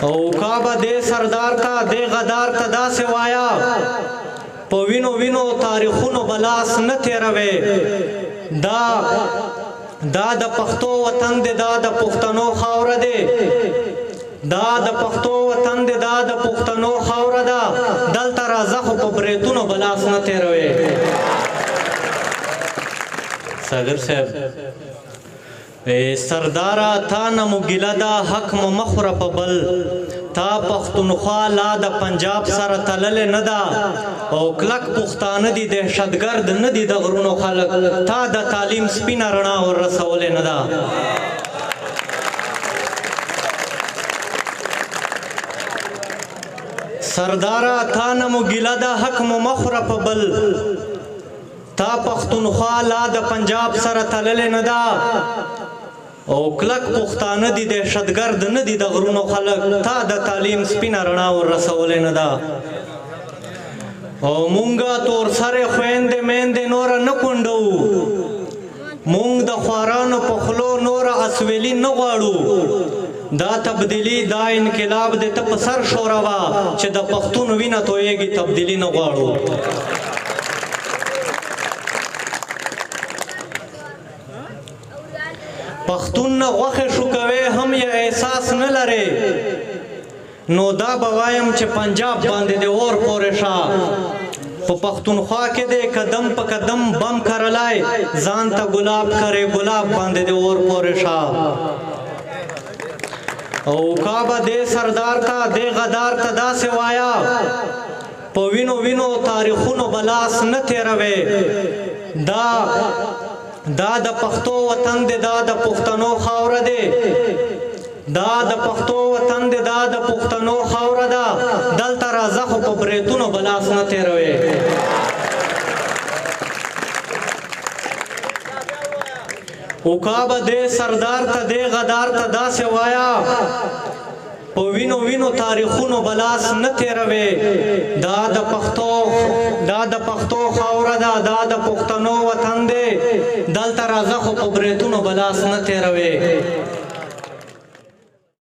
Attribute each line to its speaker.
Speaker 1: او کعبه دې سردار ته دې غدار ته داسې وایا په وینو وینو تاریخونو بلاس نه تیروي دا د پښتو وطن دی دا د پښتنو خاوره دی دا د پښتو وطن دی دا د پښتنو خاوره ده دلته راځه خو په بریتونو بلاس نه تیروي ساګر صاحب سردارا تا نه مو ګیله ده حق مو مه خوره په بل تا پښتونخوا لا د پنجاب سره تللې نه ده او کلک پښتانه دي دهشتګرد نه دي د غرونو خلک تا د تعلیم سپینه رڼا ورسولې نه ده سردارا تا نه مو ګیله ده حق مو مه خوره په بل تا پښتونخوا لا د پنجاب سره تللې نه ده او کلک پښتانه دي دهشتګرد نه دي د غرونو خلک تا د تعلیم سپینه رڼا ورسولې نه ده او مونږه تور سره خويندې میندې نور نه کونډو مونږ د خوارانو په خلو نور اسویلی نه غواړو دا تبدیلی دا انقلاب د ته په سر شوروا چې د پښتون وینه تویږي تبدیلی نه غواړو پښتون نه غوښه شو کوي هم یې احساس نه لري نو دا بوایم چې پنجاب باندې د اور پورې شا په پښتونخوا کې د قدم په قدم بم کرلای ځان ته ګلاب کرے ګلاب باندې د اور پورې شا او کعبه دې سردار ته دې غدار ته داسې وایا په وینو وینو تاریخونو بلاس نه تیروي دا د پښتو وطن دی دا د پښتنو خاوره دی دا د پښتو وطن دی دا د پښتنو خاوره ده دلته راځه خو په بریتونو بلاس نه تیروي او کعبه دې سردار ته دې غدار ته داسې وایا په وینو وینو تاریخونو بلاس نه تیروي دا د پښتو خاوره ده دا د پښتنو وطن دی دلته راځه خو په بریتونو بلاس نه تیروي